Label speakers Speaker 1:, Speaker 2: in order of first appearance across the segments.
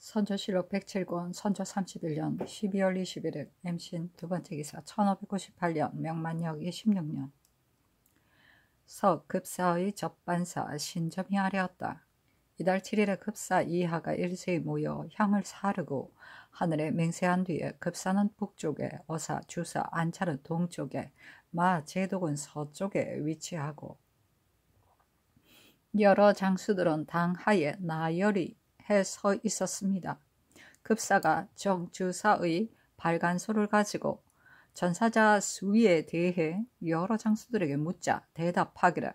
Speaker 1: 선조실록 107권 선조 31년 12월 21일 MC인 두 번째 기사 1598년 명만역 26년 석 급사의 접반사 신점이 아뢰었다. 이달 7일에 급사 이하가 일제히 모여 향을 사르고 하늘에 맹세한 뒤에 급사는 북쪽에 어사 주사 안찰은 동쪽에 마 제독은 서쪽에 위치하고 여러 장수들은 당하에 나열이 해 서 있었습니다. 급사가 정주사의 발간소를 가지고 전사자 수위에 대해 여러 장수들에게 묻자 대답하기를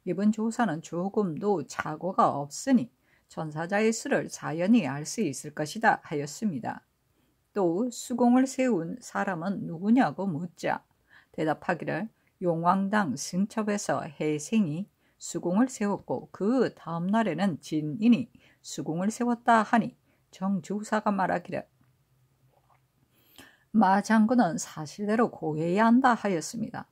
Speaker 1: 이번 조사는 조금도 착오가 없으니 전사자의 수를 자연히 알 수 있을 것이다 하였습니다. 또 수공을 세운 사람은 누구냐고 묻자 대답하기를 용왕당 승첩에서 해생이 수공을 세웠고 그 다음 날에는 진인이 수공을 세웠다 하니 정주사가 말하기를 마 장군은 사실대로 고해야 한다 하였습니다.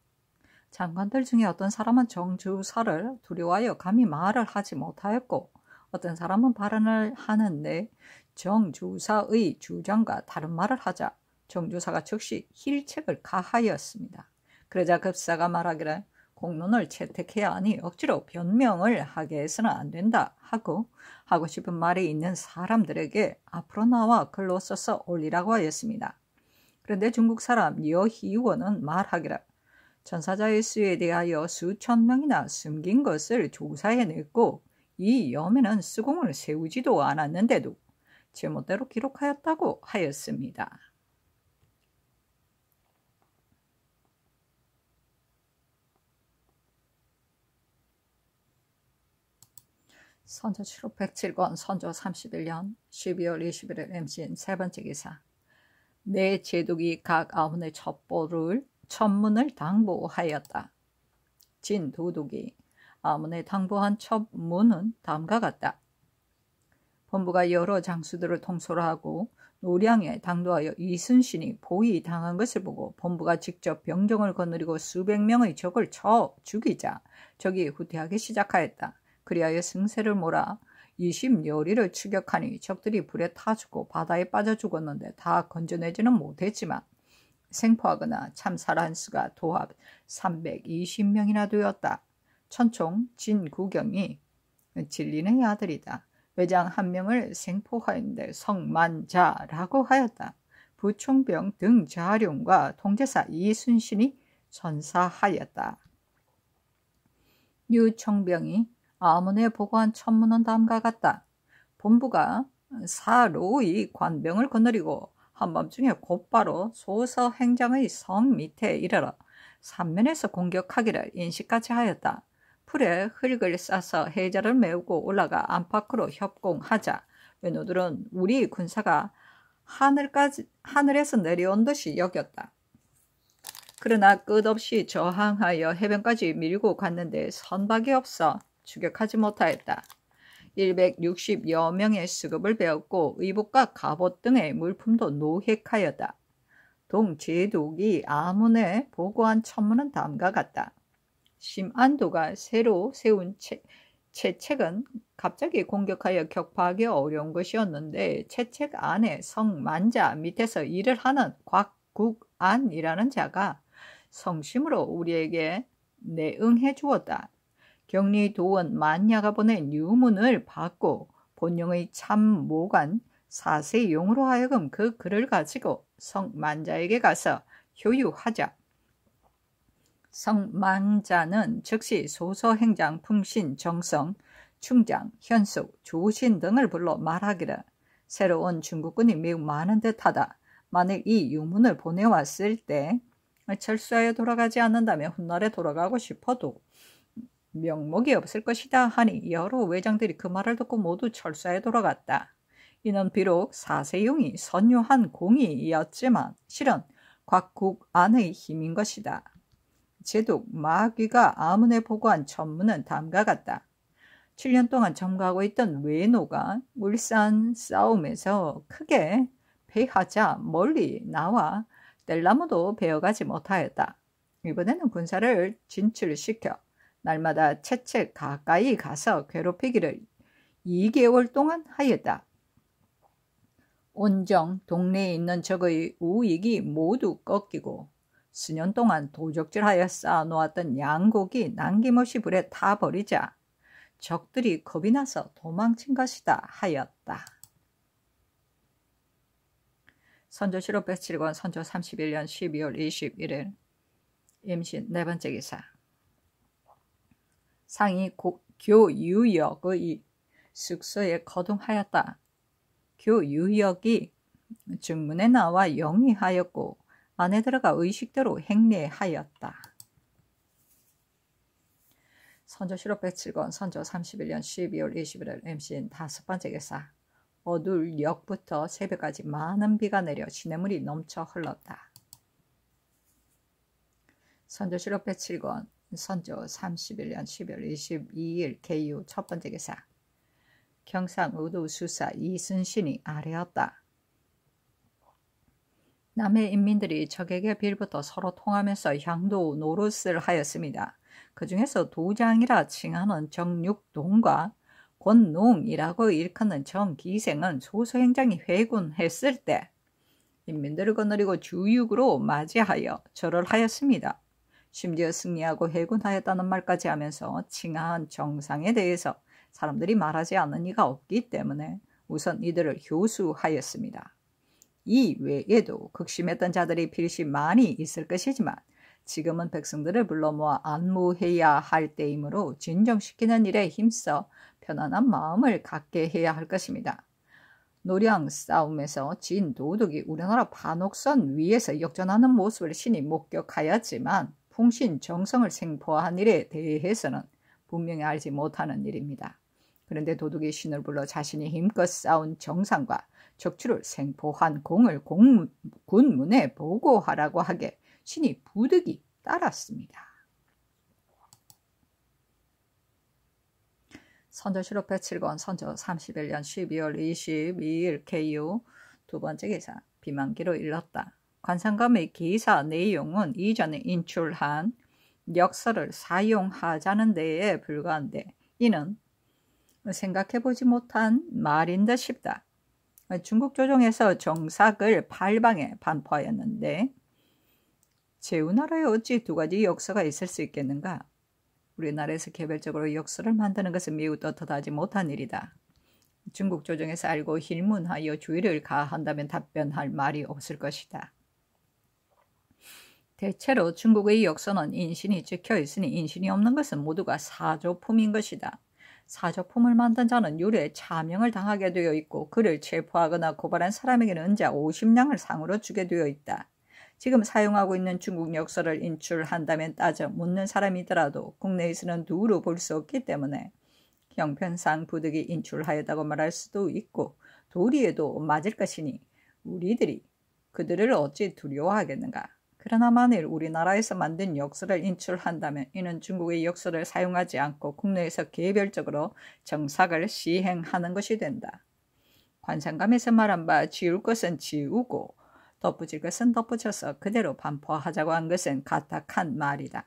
Speaker 1: 장관들 중에 어떤 사람은 정주사를 두려워하여 감히 말을 하지 못하였고 어떤 사람은 발언을 하는데 정주사의 주장과 다른 말을 하자 정주사가 즉시 힐책을 가하였습니다. 그러자 급사가 말하기를 공론을 채택해야 하니 억지로 변명을 하게 해서는 안 된다 하고 싶은 말이 있는 사람들에게 앞으로 나와 글로 써서 올리라고 하였습니다. 그런데 중국 사람 여희원은 말하기를 전사자의 수에 대하여 수천 명이나 숨긴 것을 조사해냈고 이 염에는 수공을 세우지도 않았는데도 제멋대로 기록하였다고 하였습니다. 선조 7호 107권 선조 31년 12월 21일 MC인 세 번째 기사 내 제독이 각 아문의 첩문을 당부하였다. 진 도독이 아문에 당부한 첩문은 다음과 같다. 본부가 여러 장수들을 통솔 하고 노량에 당도하여 이순신이 보이 당한 것을 보고 본부가 직접 병정을 거느리고 수백 명의 적을 쳐 죽이자 적이 후퇴하기 시작하였다. 그리하여 승세를 몰아 20여리를 추격하니 적들이 불에 타 죽고 바다에 빠져 죽었는데 다 건져내지는 못했지만 생포하거나 참살한 수가 도합 320명이나 되었다. 천총 진구경이 진린의 아들이다. 외장 한 명을 생포하였는데 성만자라고 하였다. 부총병 등 자룡과 통제사 이순신이 전사하였다. 유총병이 아문에 보고한 첩문은 다음과 같다. 본부가 사로의 관병을 거느리고 한밤중에 곧바로 소서 행장의 성 밑에 이르러 삼면에서 공격하기를 인식까지 하였다. 풀에 흙을 싸서 해자를 메우고 올라가 안팎으로 협공하자 외노들은 우리 군사가 하늘에서 내려온 듯이 여겼다. 그러나 끝없이 저항하여 해변까지 밀고 갔는데 선박이 없어 추격하지 못하였다. 160여 명의 수급을 베었고 의복과 갑옷 등의 물품도 노획하였다. 동제독이 아문에 보고한 첩문은 다음과 같다. 심안도가 새로 세운 채책은 갑자기 공격하여 격파하기 어려운 것이었는데 채책 안에 성만자 밑에서 일을 하는 곽국안이라는 자가 성심으로 우리에게 내응해 주었다. 경리도원 만야가 보낸 유문을 받고 본령의 참모관 사세용으로 하여금 그 글을 가지고 성만자에게 가서 효유하자. 성만자는 즉시 소서행장 풍신 정성 충장 현숙 조신 등을 불러 말하기를 새로운 중국군이 매우 많은 듯하다. 만일 이 유문을 보내왔을 때 철수하여 돌아가지 않는다면 훗날에 돌아가고 싶어도 명목이 없을 것이다 하니 여러 외장들이 그 말을 듣고 모두 철수하여 돌아갔다. 이는 비록 사세용이 선유한 공이었지만 실은 곽국안의 힘인 것이다. 제독 마귀가 아문에 보고한 첩문은 다음과 같다. 7년 동안 점거하고 있던 외노가 울산 싸움에서 크게 패하자 멀리 나와 뗄나무도 베어가지 못하였다. 이번에는 군사를 진출시켜 날마다 채채 가까이 가서 괴롭히기를 2개월 동안 하였다. 온정 동네에 있는 적의 우익이 모두 꺾이고 수년 동안 도적질하여 쌓아놓았던 양곡이 남김없이 불에 타버리자 적들이 겁이 나서 도망친 것이다 하였다. 선조 실록 107권 선조 31년 12월 21일 임신 네 번째 기사. 상이 교유역의 숙소에 거동하였다. 교유역이 중문에 나와 영위하였고 안에 들어가 의식대로 행례하였다. 선조 실록 107권 선조 31년 12월 21일 임신 다섯 번째 기사. 어둘 역부터 새벽까지 많은 비가 내려 시냇물이 넘쳐 흘렀다. 선조 실록 107권 선조 31년 12월 22일 개유 첫 번째 기사. 경상우도 수사 이순신이 아뢰었다. 남의 인민들이 적에게 빌부터 서로 통하면서 향도 노릇을 하였습니다. 그 중에서 도장이라 칭하는 정육동과 권농이라고 일컫는 정기생은 소서행장이 회군했을 때 인민들을 거느리고 주육으로 맞이하여 절을 하였습니다. 심지어 승리하고 회군하였다는 말까지 하면서 칭하한 정상에 대해서 사람들이 말하지 않는 이가 없기 때문에 우선 이들을 효수하였습니다. 이 외에도 극심했던 자들이 필시 많이 있을 것이지만 지금은 백성들을 불러 모아 안무해야 할 때이므로 진정시키는 일에 힘써 편안한 마음을 갖게 해야 할 것입니다. 노량 싸움에서 진 도둑이 우리나라 반옥선 위에서 역전하는 모습을 신이 목격하였지만 풍신 정성을 생포한 일에 대해서는 분명히 알지 못하는 일입니다. 그런데 도둑이 신을 불러 자신이 힘껏 쌓은 정상과 적추를 생포한 공을 군문에 보고하라고 하게 신이 부득이 따랐습니다. 선조 실록 107권 선조 31년 12월 22일 개유 두 번째 기사. 비만기로 일렀다. 관상감의 기사 내용은 이전에 인출한 역설을 사용하자는 데에 불과한데 이는 생각해보지 못한 말인 듯 싶다. 중국 조정에서 정삭을 8방에 반포하였는데 제우나라에 어찌 두 가지 역사가 있을 수 있겠는가? 우리나라에서 개별적으로 역사를 만드는 것은 매우 떳떳하지 못한 일이다. 중국 조정에서 알고 힐문하여 주의를 가한다면 답변할 말이 없을 것이다. 대체로 중국의 역사는 인신이 찍혀 있으니 인신이 없는 것은 모두가 사조품인 것이다. 사조품을 만든 자는 유례 차명을 당하게 되어 있고 그를 체포하거나 고발한 사람에게는 은자 50냥을 상으로 주게 되어 있다. 지금 사용하고 있는 중국 역사를 인출한다면 따져 묻는 사람이더라도 국내에서는 두루 볼 수 없기 때문에 형편상 부득이 인출하였다고 말할 수도 있고 도리에도 맞을 것이니 우리들이 그들을 어찌 두려워하겠는가. 그러나 만일 우리나라에서 만든 역사를 인출한다면 이는 중국의 역사를 사용하지 않고 국내에서 개별적으로 정삭을 시행하는 것이 된다. 관상감에서 말한 바 지울 것은 지우고 덧붙일 것은 덧붙여서 그대로 반포하자고 한 것은 가탁한 말이다.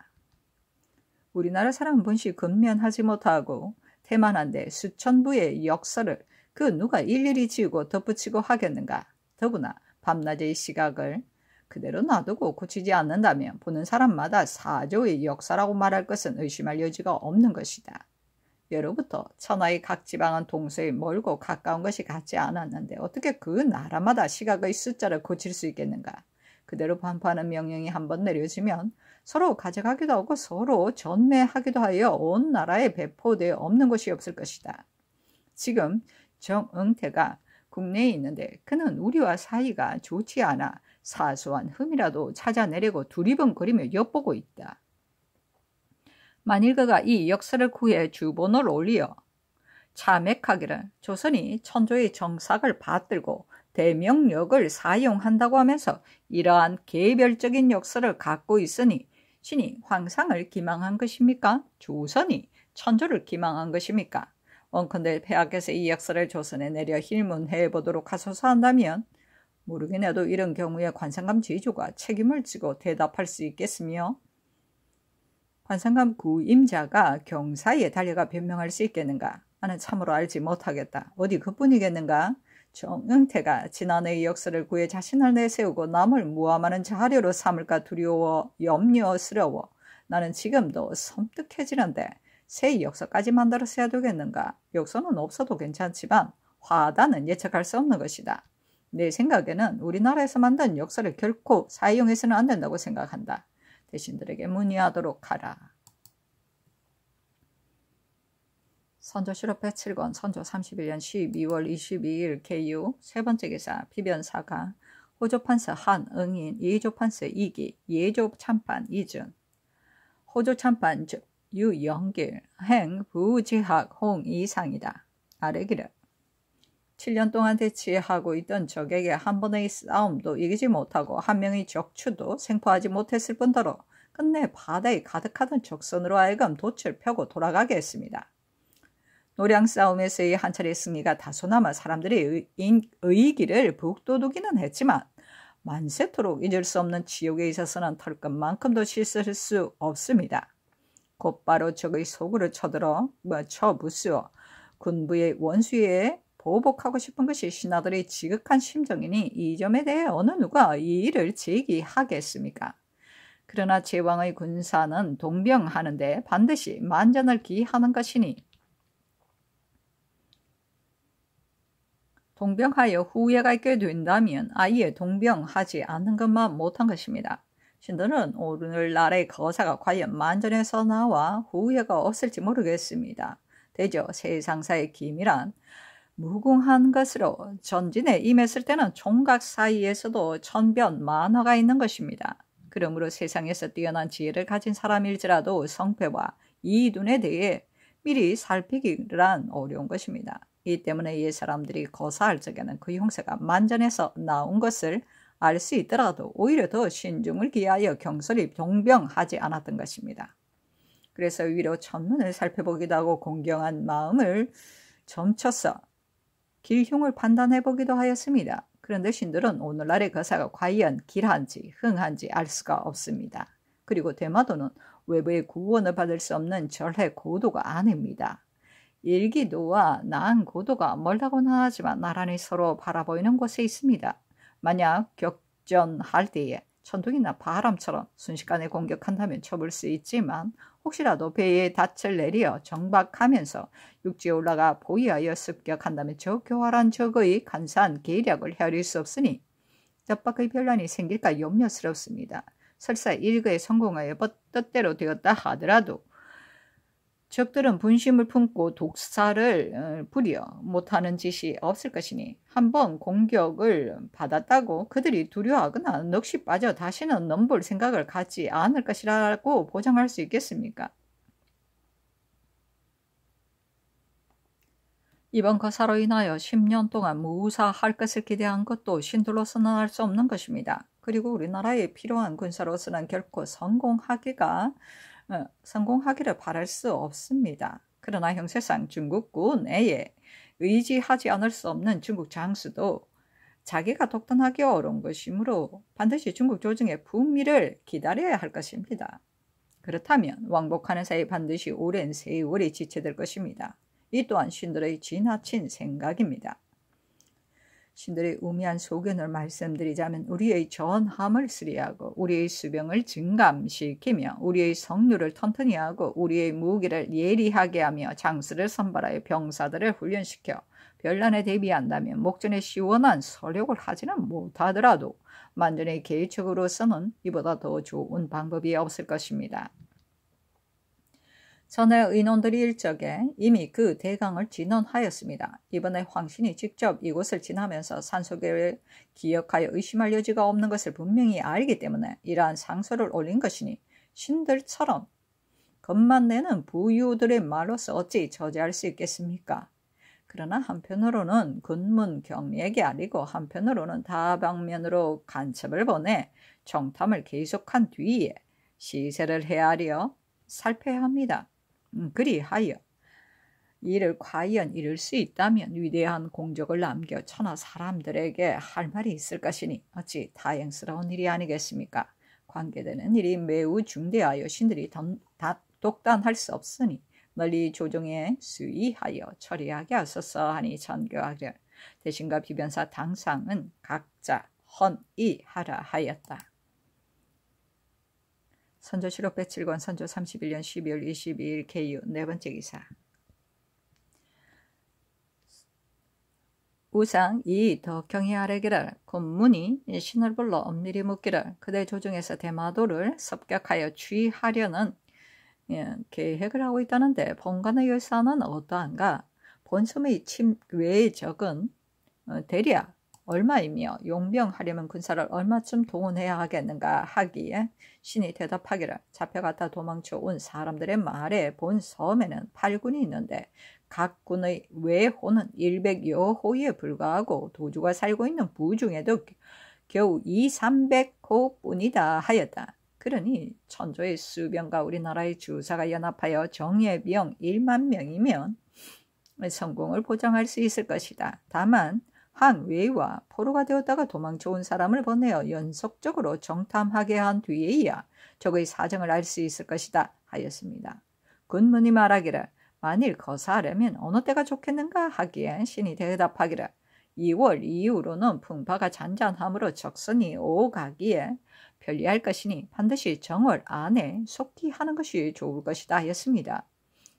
Speaker 1: 우리나라 사람은 본시 근면하지 못하고 태만한데 수천 부의 역사를 그 누가 일일이 지우고 덧붙이고 하겠는가. 더구나 밤낮의 시각을 그대로 놔두고 고치지 않는다면 보는 사람마다 사조의 역사라고 말할 것은 의심할 여지가 없는 것이다. 예로부터 천하의 각 지방은 동서에 멀고 가까운 것이 같지 않았는데 어떻게 그 나라마다 시각의 숫자를 고칠 수 있겠는가. 그대로 반포하는 명령이 한번 내려지면 서로 가져가기도 하고 서로 전매하기도 하여 온 나라에 배포되어 없는 곳이 없을 것이다. 지금 정응태가 국내에 있는데 그는 우리와 사이가 좋지 않아 사소한 흠이라도 찾아내려고 두리번거리며 엿보고 있다. 만일 그가 이 역사를 구해 주본을 올리어 차맥하기를 조선이 천조의 정삭을 받들고 대명력을 사용한다고 하면서 이러한 개별적인 역사를 갖고 있으니 신이 황상을 기망한 것입니까? 조선이 천조를 기망한 것입니까? 원컨대 폐하께서 이 역사를 조선에 내려 힐문해 보도록 하소서 한다면 모르긴 해도 이런 경우에 관상감 제조가 책임을 지고 대답할 수 있겠으며 관상감 구임자가 경사에 달려가 변명할 수 있겠는가? 나는 참으로 알지 못하겠다. 어디 그뿐이겠는가? 정응태가 지난해의 역사를 구해 자신을 내세우고 남을 모함하는 자료로 삼을까 두려워 염려스러워 나는 지금도 섬뜩해지는데 새 역사까지 만들어서야 되겠는가. 역사는 없어도 괜찮지만 화단은 예측할 수 없는 것이다. 내 생각에는 우리나라에서 만든 역사를 결코 사용해서는 안 된다고 생각한다. 대신들에게 문의하도록 하라. 선조 실업 107권 선조 31년 12월 22일 개유 세 번째 기사 비변사가 호조판서 한응인 예조판서 이기 예조참판 이준 호조참판 유영길 행 부지학 홍이상이다. 아래기를 7년 동안 대치하고 있던 적에게 한 번의 싸움도 이기지 못하고 한 명의 적추도 생포하지 못했을 뿐더러 끝내 바다에 가득하던 적선으로 하여금 돛을 펴고 돌아가게 했습니다. 노량 싸움에서의 한 차례 승리가 다소나마 사람들의 의기를 북돋우기는 했지만 만세토록 잊을 수 없는 지옥에 있어서는 털끝만큼도 실수할 수 없습니다. 곧바로 적의 소굴을 쳐부수어 군부의 원수에 보복하고 싶은 것이 신하들의 지극한 심정이니 이 점에 대해 어느 누가 이 일을 제기하겠습니까? 그러나 제왕의 군사는 동병하는데 반드시 만전을 기하는 것이니 동병하여 후회가 있게 된다면 아예 동병하지 않는 것만 못한 것입니다. 신들은 오늘날의 거사가 과연 만전에서 나와 후회가 없을지 모르겠습니다. 대저 세상사의 기밀한 무궁한 것으로 전진에 임했을 때는 총각 사이에서도 천변만화가 있는 것입니다. 그러므로 세상에서 뛰어난 지혜를 가진 사람일지라도 성패와 이윤에 대해 미리 살피기란 어려운 것입니다. 이 때문에 옛 사람들이 거사할 적에는 그 형세가 만전에서 나온 것을 알 수 있더라도 오히려 더 신중을 기하여 경솔히 동병하지 않았던 것입니다. 그래서 위로 천문을 살펴보기도 하고 공경한 마음을 점쳐서 길흉을 판단해보기도 하였습니다. 그런데 신들은 오늘날의 거사가 과연 길한지 흥한지 알 수가 없습니다. 그리고 대마도는 외부의 구원을 받을 수 없는 절해 고도가 아닙니다. 일기도와 나은 고도가 멀다고는 하지만 나란히 서로 바라보이는 곳에 있습니다. 만약 격전할 때에 천둥이나 바람처럼 순식간에 공격한다면 쳐볼 수 있지만 혹시라도 배에 닻을 내려 정박하면서 육지에 올라가 보위하여 습격한다면 저 교활한 적의 간사한 계략을 헤아릴 수 없으니 뜻밖의 변란이 생길까 염려스럽습니다. 설사 일거에 성공하여 뜻대로 되었다 하더라도 적들은 분심을 품고 독사를 부려 못하는 짓이 없을 것이니 한번 공격을 받았다고 그들이 두려워하거나 넋이 빠져 다시는 넘볼 생각을 갖지 않을 것이라고 보장할 수 있겠습니까? 이번 거사로 인하여 10년 동안 무사할 것을 기대한 것도 신들로서는 알 수 없는 것입니다. 그리고 우리나라에 필요한 군사로서는 결코 성공하기를 바랄 수 없습니다. 그러나 형세상 중국군 내에 의지하지 않을 수 없는 중국 장수도 자기가 독단하기 어려운 것이므로 반드시 중국 조정의 분미를 기다려야 할 것입니다. 그렇다면 왕복하는 사이 반드시 오랜 세월이 지체될 것입니다. 이 또한 신들의 지나친 생각입니다. 신들의 우미한 소견을 말씀드리자면 우리의 전함을 수리하고 우리의 수병을 증감시키며 우리의 성류를 튼튼히 하고 우리의 무기를 예리하게 하며 장수를 선발하여 병사들을 훈련시켜 변란에 대비한다면 목전에 시원한 서력을 하지는 못하더라도 만전의 계획적으로서는 이보다 더 좋은 방법이 없을 것입니다. 전에 의논들이 일적에 이미 그 대강을 진언하였습니다. 이번에 황신이 직접 이곳을 지나면서 산속을 기억하여 의심할 여지가 없는 것을 분명히 알기 때문에 이러한 상소를 올린 것이니 신들처럼 겁만 내는 부유들의 말로서 어찌 저지할 수 있겠습니까? 그러나 한편으로는 군문 경리에게 알리고 한편으로는 다방면으로 간첩을 보내 정탐을 계속한 뒤에 시세를 헤아려 살펴야 합니다. 그리하여 이를 과연 이룰 수 있다면 위대한 공적을 남겨 천하 사람들에게 할 말이 있을 것이니 어찌 다행스러운 일이 아니겠습니까? 관계되는 일이 매우 중대하여 신들이 독단할 수 없으니 널리 조정에 수의하여 처리하게 하소서 하니 전교하기를 대신과 비변사 당상은 각자 헌의하라 하였다. 선조실록 107권 선조 31년 12월 22일 개유 네 번째 기사. 우상 이 덕경이 아래기를 군문이 신을 불러 엄밀히 묻기를 그대 조중에서 대마도를 습격하여 취하려는 계획을 하고 있다는데 본관의 열사는 어떠한가? 본섬의 외의 적은 대략 얼마이며 용병하려면 군사를 얼마쯤 동원해야 하겠는가 하기에 신이 대답하기를 잡혀갔다 도망쳐 온 사람들의 말에 본 섬에는 8군이 있는데 각 군의 외호는 100여 호에 불과하고 도주가 살고 있는 부 중에도 겨우 200~300호뿐이다 하였다. 그러니 천조의 수병과 우리나라의 주사가 연합하여 정예병 1만 명이면 성공을 보장할 수 있을 것이다. 다만 한 외와 포로가 되었다가 도망쳐온 사람을 보내어 연속적으로 정탐하게 한 뒤에야 적의 사정을 알 수 있을 것이다 하였습니다. 군문이 말하기를 만일 거사하려면 어느 때가 좋겠는가 하기에 신이 대답하기를 2월 이후로는 풍파가 잔잔하므로 적선이 오가기에 편리할 것이니 반드시 정월 안에 속히 하는 것이 좋을 것이다 하였습니다.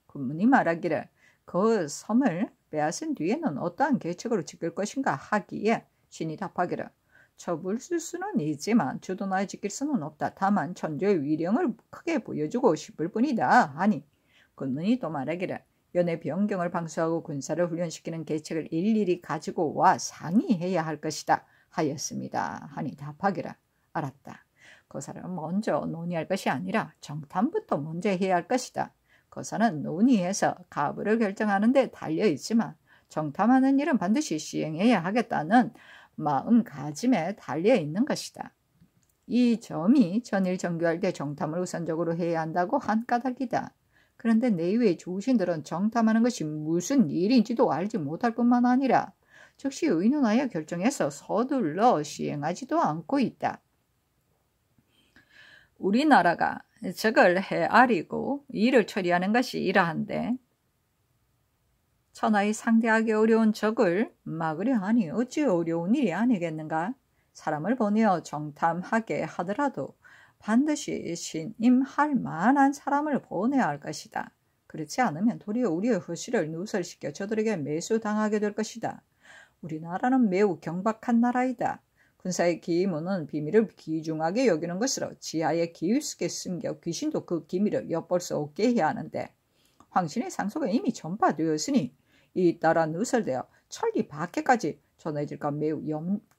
Speaker 1: 군문이 말하기를 그 섬을 빼앗은 뒤에는 어떠한 계책으로 지킬 것인가 하기에 신이 답하기를 쳐불쓸 수는 있지만 주둔하여 지킬 수는 없다. 다만 천조의 위령을 크게 보여주고 싶을 뿐이다 하니 군문이 또 말하기를 연의 변경을 방수하고 군사를 훈련시키는 계책을 일일이 가지고 와 상의해야 할 것이다 하였습니다. 하니 답하기를 알았다. 거사는 먼저 논의할 것이 아니라 정탐부터 먼저 해야 할 것이다. 거사는 논의해서 가부를 결정하는 데 달려있지만 정탐하는 일은 반드시 시행해야 하겠다는 마음가짐에 달려있는 것이다. 이 점이 전일 정교할 때 정탐을 우선적으로 해야 한다고 한 까닭이다. 그런데 내외의 조신들은 정탐하는 것이 무슨 일인지도 알지 못할 뿐만 아니라 즉시 의논하여 결정해서 서둘러 시행하지도 않고 있다. 우리나라가 적을 헤아리고 일을 처리하는 것이 이러한데 천하의 상대하기 어려운 적을 막으려 하니 어찌 어려운 일이 아니겠는가? 사람을 보내어 정탐하게 하더라도 반드시 신임할 만한 사람을 보내야 할 것이다. 그렇지 않으면 도리어 우리의 허실을 누설시켜 저들에게 매수당하게 될 것이다. 우리나라는 매우 경박한 나라이다. 군사의 기무는 비밀을 귀중하게 여기는 것으로 지하에 깊숙이 숨겨 귀신도 그 기밀을 엿볼 수 없게 해야 하는데 황신의 상소가 이미 전파되었으니 이 따라 누설되어 천리 밖에까지 전해질까 매우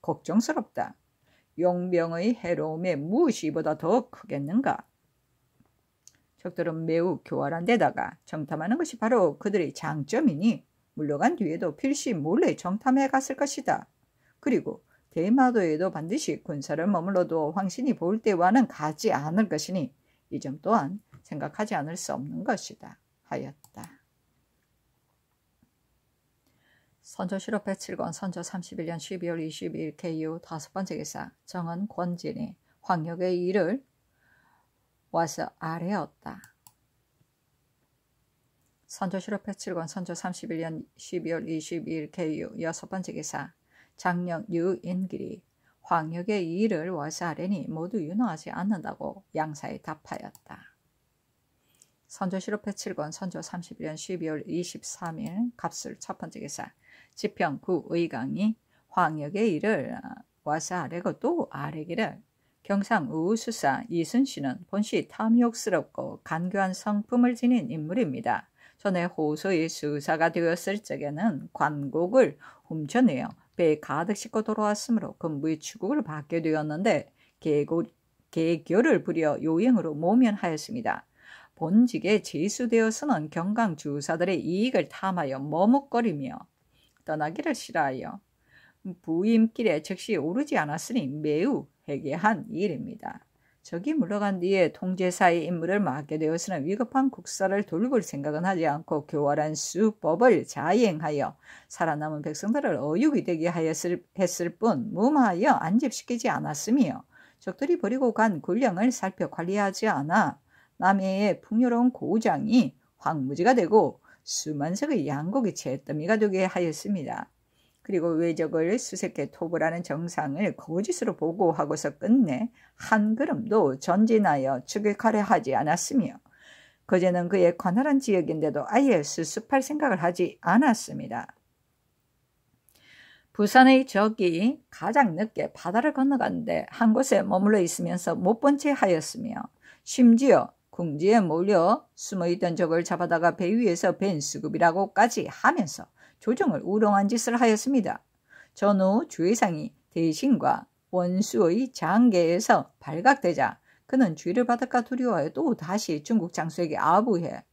Speaker 1: 걱정스럽다. 용병의 해로움에 무엇이 보다 더 크겠는가? 적들은 매우 교활한 데다가 정탐하는 것이 바로 그들의 장점이니 물러간 뒤에도 필시 몰래 정탐해 갔을 것이다. 그리고 대마도에도 반드시 군사를 머물러도 황신이 볼 때와는 가지 않을 것이니 이 점 또한 생각하지 않을 수 없는 것이다 하였다. 선조실록 107권 선조 31년 12월 22일 개유 다섯 번째 기사. 정은 권진이 황역의 일을 와서 아뢰었다. 선조실록 107권 선조 31년 12월 22일 개유 여섯 번째 기사. 장령 유인길이 황역의 일을 와서 아뢰니 모두 윤호하지 않는다고 양사에 답하였다. 선조실록 107권 선조 31년 12월 23일 갑술 첫 번째 기사. 지평 구의강이 황역의 일을 와서 아뢰고 또 아뢰기를 경상 우수사 이순신은 본시 탐욕스럽고 간교한 성품을 지닌 인물입니다. 전에 호소의 수사가 되었을 적에는 관곡을 훔쳐내어 배에 가득 싣고 돌아왔으므로 근부의 추국을 받게 되었는데 개교를 부려 요행으로 모면하였습니다. 본직에 제수되어서는 경강 주사들의 이익을 탐하여 머뭇거리며 떠나기를 싫어하여 부임길에 즉시 오르지 않았으니 매우 해괴한 일입니다. 적이 물러간 뒤에 통제사의 임무를 맡게 되어서는 위급한 국사를 돌볼 생각은 하지 않고 교활한 수법을 자행하여 살아남은 백성들을 어육이 되게 했을 뿐 무마하여 안집시키지 않았으며 적들이 버리고 간 군량을 살펴 관리하지 않아 남해의 풍요로운 고장이 황무지가 되고 수만석의 양곡이 잿더미가 되게 하였습니다. 그리고 외적을 수색해 토벌하는 정상을 거짓으로 보고하고서 끝내 한 걸음도 전진하여 추격하려 하지 않았으며 거제는 그의 관할한 지역인데도 아예 수습할 생각을 하지 않았습니다. 부산의 적이 가장 늦게 바다를 건너가는데 한 곳에 머물러 있으면서 못 본 채 하였으며 심지어 궁지에 몰려 숨어있던 적을 잡아다가 배 위에서 벤 수급이라고까지 하면서 조정을 우롱한 짓을 하였습니다. 전후 주의상이 대신과 원수의 장계에서 발각되자 그는 죄를 받을까 두려워하여 또 다시 중국 장수에게 아부해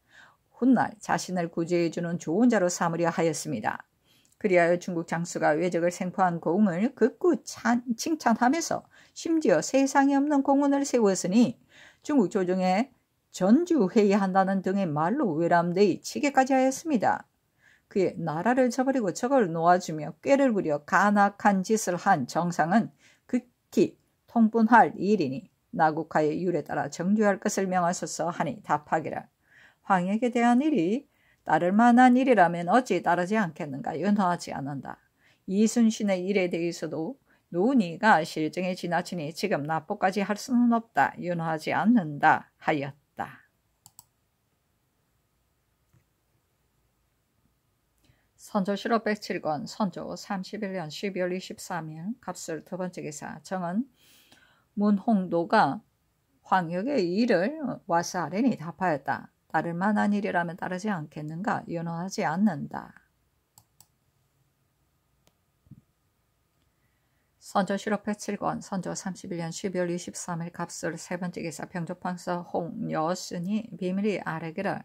Speaker 1: 훗날 자신을 구제해주는 좋은 자로 삼으려 하였습니다. 그리하여 중국 장수가 외적을 생포한 공을 극구 칭찬하면서 심지어 세상에 없는 공원을 세웠으니 중국 조정에 전주회의한다는 등의 말로 외람되이 치게까지 하였습니다. 그의 나라를 저버리고 적을 놓아주며 꾀를 부려 간악한 짓을 한 정상은 극히 통분할 일이니 나국하의 율에 따라 정죄할 것을 명하소서 하니 답하기를 황역에 대한 일이 따를 만한 일이라면 어찌 따르지 않겠는가 연호하지 않는다. 이순신의 일에 대해서도 논의가 실정에 지나치니 지금 납보까지 할 수는 없다. 연호하지 않는다 하였다. 선조 실록 107권 선조 31년 12월 23일 갑술 두 번째 기사 정은 문홍도가 황역의 일을 와사하려니 답하였다. 따를 만한 일이라면 따르지 않겠는가 연호하지 않는다. 선조 실록 107권 선조 31년 12월 23일 갑술 세 번째 기사 병조판서 홍여순이 비밀이 아뢰기를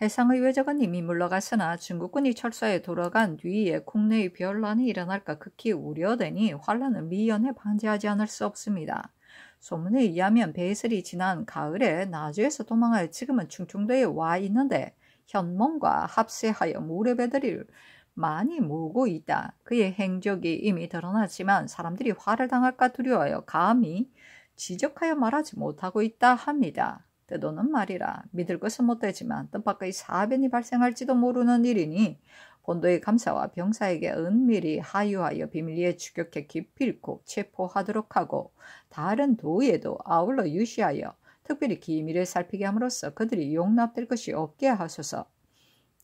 Speaker 1: 해상의 외적은 이미 물러갔으나 중국군이 철수해 돌아간 뒤에 국내의 변란이 일어날까 극히 우려되니 환란을 미연에 방지하지 않을 수 없습니다. 소문에 의하면 배설이 지난 가을에 나주에서 도망하여 지금은 충청도에 와 있는데 현몽과 합세하여 무렵배들을 많이 모으고 있다. 그의 행적이 이미 드러났지만 사람들이 화를 당할까 두려워하여 감히 지적하여 말하지 못하고 있다 합니다. 때도는 말이라 믿을 것은 못되지만 뜻밖의 사변이 발생할지도 모르는 일이니 본도의 감사와 병사에게 은밀히 하유하여 비밀리에 추격해 기필코 체포하도록 하고 다른 도에도 아울러 유시하여 특별히 기밀을 살피게 함으로써 그들이 용납될 것이 없게 하소서.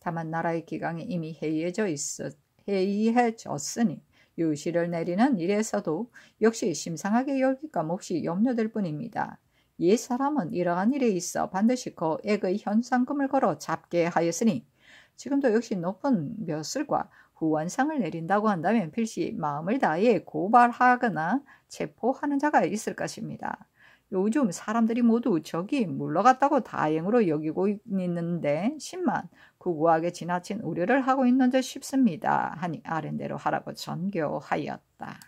Speaker 1: 다만 나라의 기강이 이미 해이해졌으니 유시를 내리는 일에서도 역시 심상하게 여길까 몹시 염려될 뿐입니다. 옛 사람은 이러한 일에 있어 반드시 거액의 현상금을 걸어 잡게 하였으니 지금도 역시 높은 묘슬과 후원상을 내린다고 한다면 필시 마음을 다해 고발하거나 체포하는 자가 있을 것입니다. 요즘 사람들이 모두 적이 물러갔다고 다행으로 여기고 있는데 심만 구구하게 지나친 우려를 하고 있는 듯 싶습니다. 하니 아랜대로 하라고 전교하였다.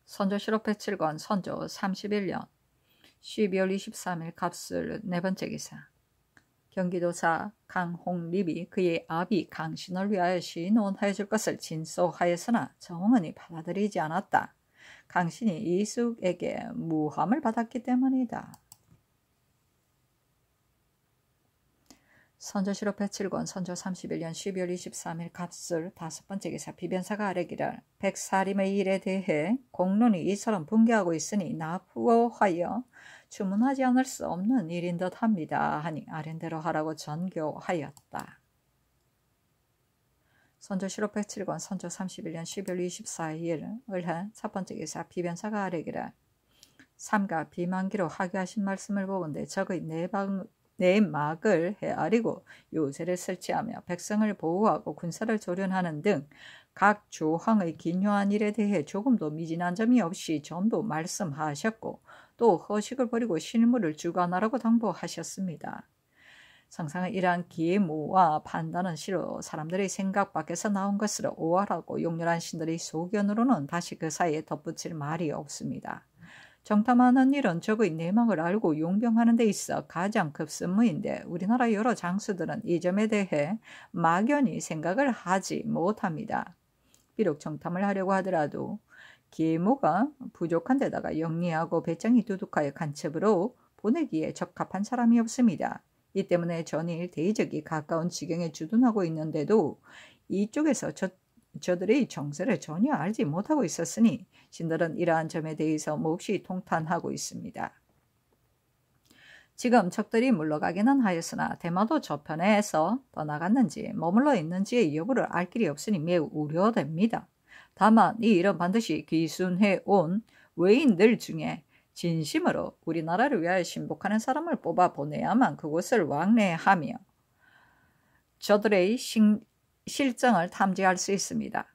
Speaker 1: 선조 실록 107권 선조 31년 12월 23일 갑술 네 번째 기사 경기도사 강홍립이 그의 아비 강신을 위하여 시논하여 줄 것을 진소하였으나 정원이 받아들이지 않았다. 강신이 이숙에게 무함을 받았기 때문이다. 선조 실록 107권 선조 31년 12월 23일 갑술 다섯 번째 기사 비변사가 아뢰기를 백사림의 일에 대해 공론이 이처럼 붕괴하고 있으니 나부어하여 주문하지 않을 수 없는 일인 듯 합니다. 하니 아랜대로 하라고 전교하였다. 선조 실록 107권 선조 31년 12월 24일 을해 첫 번째 기사 비변사가 아뢰기를 삼가 비만기로 하교하신 말씀을 보건대 적의 내막을 헤아리고 요새를 설치하며 백성을 보호하고 군사를 조련하는 등 각 조항의 기묘한 일에 대해 조금도 미진한 점이 없이 전부 말씀하셨고 또 허식을 버리고 실무를 주관하라고 당부하셨습니다. 상상은 이러한 기모와 판단은 실로 사람들의 생각 밖에서 나온 것으로 오활하고 용렬한 신들의 소견으로는 다시 그 사이에 덧붙일 말이 없습니다. 정탐하는 일은 적의 내막을 알고 용병하는 데 있어 가장 급선무인데 우리나라 여러 장수들은 이 점에 대해 막연히 생각을 하지 못합니다. 비록 정탐을 하려고 하더라도 계모가 부족한 데다가 영리하고 배짱이 두둑하여 간첩으로 보내기에 적합한 사람이 없습니다. 이 때문에 전일 대적이 가까운 지경에 주둔하고 있는데도 이쪽에서 저들의 정세를 전혀 알지 못하고 있었으니 신들은 이러한 점에 대해서 몹시 통탄하고 있습니다. 지금 적들이 물러가기는 하였으나 대마도 저편에서 떠나갔는지 머물러 있는지의 여부를 알 길이 없으니 매우 우려됩니다. 다만 이 일은 반드시 귀순해 온 외인들 중에 진심으로 우리나라를 위하여 신복하는 사람을 뽑아 보내야만 그곳을 왕래하며 저들의 실정을 탐지할 수 있습니다.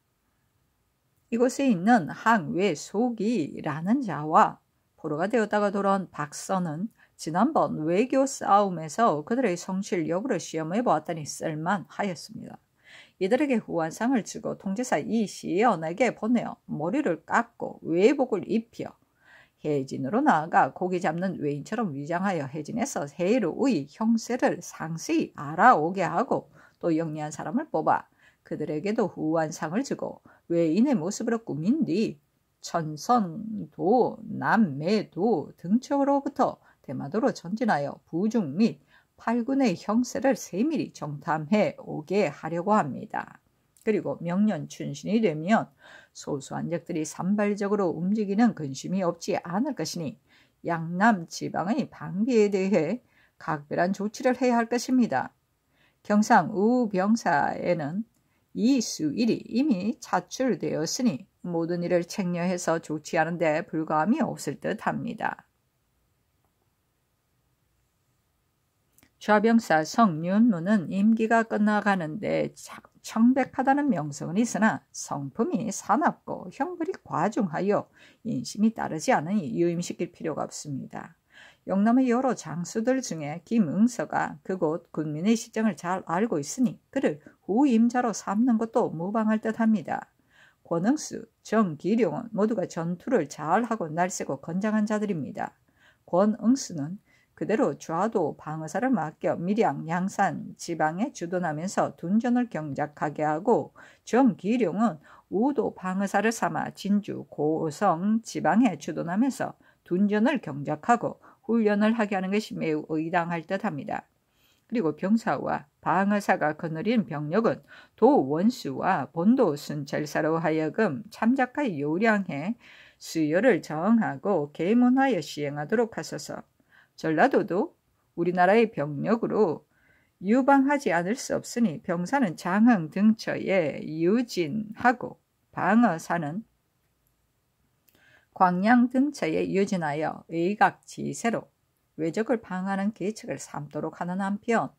Speaker 1: 이곳에 있는 항외속이라는 자와 포로가 되었다가 돌아온 박선은 지난번 외교 싸움에서 그들의 성실 여부를 시험해 보았더니 쓸만하였습니다. 이들에게 후한상을 주고 통제사 이시연에게 보내어 머리를 깎고 외복을 입혀 해진으로 나아가 고기 잡는 외인처럼 위장하여 해진에서 해로의 형세를 상세히 알아오게 하고 또 영리한 사람을 뽑아 그들에게도 후한상을 주고 외인의 모습으로 꾸민 뒤 천선도 남매도 등척으로부터 대마도로 전진하여 부중 및 팔군의 형세를 세밀히 정탐해 오게 하려고 합니다. 그리고 명년 춘신이 되면 소수한 적들이 산발적으로 움직이는 근심이 없지 않을 것이니 양남 지방의 방비에 대해 각별한 조치를 해야 할 것입니다. 경상 우병사에는 이 수일이 이미 차출되었으니 모든 일을 책려해서 조치하는 데 불가함이 없을 듯합니다. 좌병사 성윤무는 임기가 끝나가는데 청백하다는 명성은 있으나 성품이 사납고 형벌이 과중하여 인심이 따르지 않으니 유임시킬 필요가 없습니다. 영남의 여러 장수들 중에 김응서가 그곳 군민의 시정을 잘 알고 있으니 그를 후임자로 삼는 것도 무방할 듯합니다. 권응수, 정기룡은 모두가 전투를 잘하고 날쌔고 건장한 자들입니다. 권응수는 그대로 좌도 방어사를 맡겨 밀양, 양산 지방에 주둔하면서 둔전을 경작하게 하고 정기룡은 우도 방어사를 삼아 진주, 고성 지방에 주둔하면서 둔전을 경작하고 훈련을 하게 하는 것이 매우 의당할 듯합니다. 그리고 병사와 방어사가 거느린 병력은 도원수와 본도 순찰사로 하여금 참작하여 요량해 수요를 정하고 계문하여 시행하도록 하소서. 전라도도 우리나라의 병력으로 유방하지 않을 수 없으니 병사는 장흥 등처에 유진하고 방어사는 광양 등처에 유진하여 의각지세로 외적을 방하는 계책을 삼도록 하는 한편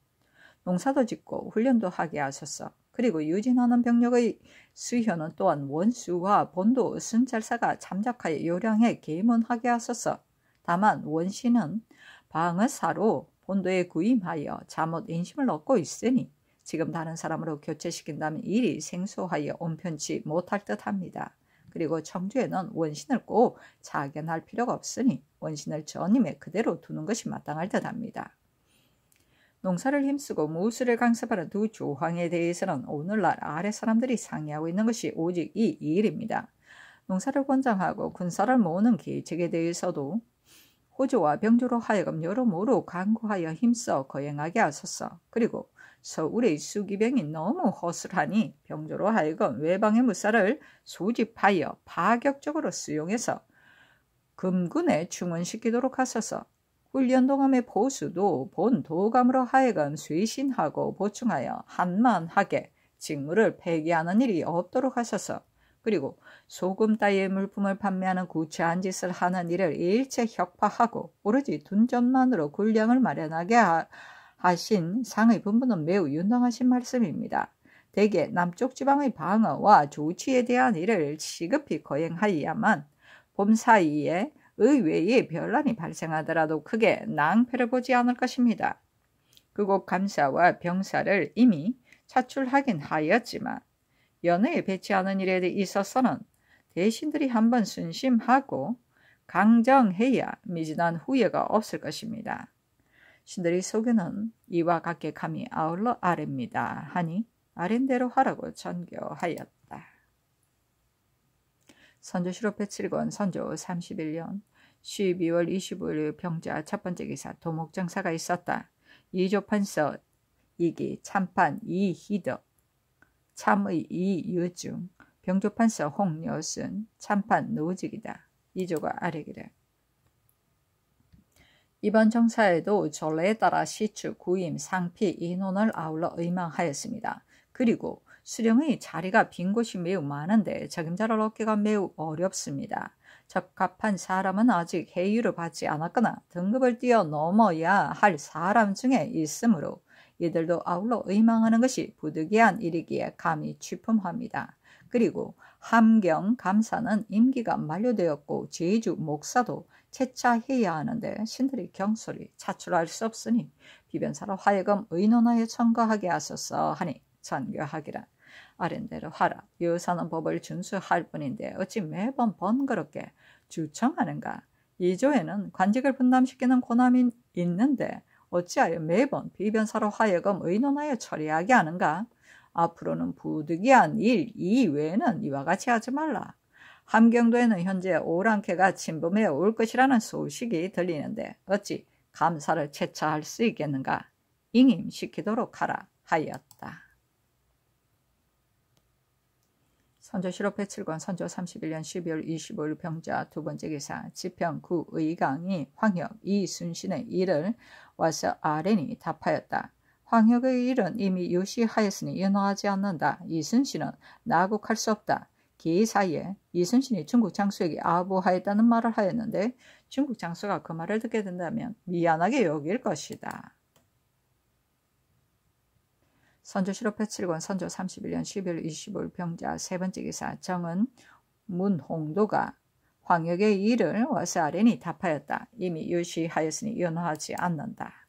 Speaker 1: 농사도 짓고 훈련도 하게 하소서. 그리고 유진하는 병력의 수효는 또한 원수와 본도 순찰사가 참작하여 요량해 계문하게 하소서. 다만 원시는 방어사로 본도에 구임하여 잘못 인심을 얻고 있으니 지금 다른 사람으로 교체시킨다면 일이 생소하여 온편치 못할 듯합니다. 그리고 청주에는 원신을 꼭 자견할 필요가 없으니 원신을 전임에 그대로 두는 것이 마땅할 듯합니다. 농사를 힘쓰고 무술을 강습하는 두 조황에 대해서는 오늘날 아래 사람들이 상의하고 있는 것이 오직 이 일입니다. 농사를 권장하고 군사를 모으는 계책에 대해서도 호조와 병조로 하여금 여러모로 강구하여 힘써 거행하게 하소서. 그리고 서울의 수기병이 너무 허술하니 병조로 하여금 외방의 무사를 소집하여 파격적으로 수용해서 금군에 충원시키도록 하소서. 훈련동함의 보수도 본 도감으로 하여금 쇄신하고 보충하여 한만하게 직무를 폐기하는 일이 없도록 하소서. 그리고 소금 따위의 물품을 판매하는 구차한 짓을 하는 일을 일체 혁파하고 오로지 둔전만으로 군량을 마련하게 하신 상의 분부는 매우 윤당하신 말씀입니다. 대개 남쪽 지방의 방어와 조치에 대한 일을 시급히 거행하여야만 봄 사이에 의외의 변란이 발생하더라도 크게 낭패를 보지 않을 것입니다. 그곳 감사와 병사를 이미 차출하긴 하였지만 연회에 배치하는 일에 있어서는 대신들이 한번 순심하고 강정해야 미진한 후회가 없을 것입니다. 신들의 소견은 이와 같게 감히 아울러 아랩니다 하니 아랜대로 하라고 전교하였다. 선조실록 107권 선조 31년 12월 25일 병자 첫 번째 기사 도목정사가 있었다. 이조판서 이기 참판 이희덕 참의 이유중 병조판서 홍여순 참판 노직이다. 이조가 아래기래. 이번 정사에도 전례에 따라 시추, 구임, 상피, 인원을 아울러 의망하였습니다. 그리고 수령의 자리가 빈 곳이 매우 많은데 적임자를 얻기가 매우 어렵습니다. 적합한 사람은 아직 해유를 받지 않았거나 등급을 뛰어넘어야 할 사람 중에 있으므로 이들도 아울러 의망하는 것이 부득이한 일이기에 감히 취품합니다. 그리고 함경 감사는 임기가 만료되었고 제주 목사도 채차해야 하는데 신들이 경솔히 차출할 수 없으니 비변사로 하여금 의논하여 청거하게 하소서 하니 전교하기라. 아랜대로 하라. 여사는 법을 준수할 뿐인데 어찌 매번 번거롭게 주청하는가. 이조에는 관직을 분담시키는 권한이 있는데 어찌하여 매번 비변사로 하여금 의논하여 처리하게 하는가. 앞으로는 부득이한 일 이외에는 이와 같이 하지 말라. 함경도에는 현재 오랑캐가 침범해 올 것이라는 소식이 들리는데 어찌 감사를 채차할 수 있겠는가. 임시키도록 하라 하였다. 선조 실업 배칠권 선조 31년 12월 25일 병자 두 번째 기사 지평 구 의강이 황혁 이순신의 일을 와서 아뢰니 답하였다. 황혁의 일은 이미 요시하였으니 연호하지 않는다. 이순신은 나국할 수 없다. 기 사이에 이순신이 중국 장수에게 아부하였다는 말을 하였는데 중국 장수가 그 말을 듣게 된다면 미안하게 여길 것이다. 선조 실업 배칠권 선조 31년 12월 25일 병자 세 번째 기사 정은 문홍도가 황혁의 일을 와서 아뢰니 답하였다. 이미 요시하였으니 연호하지 않는다.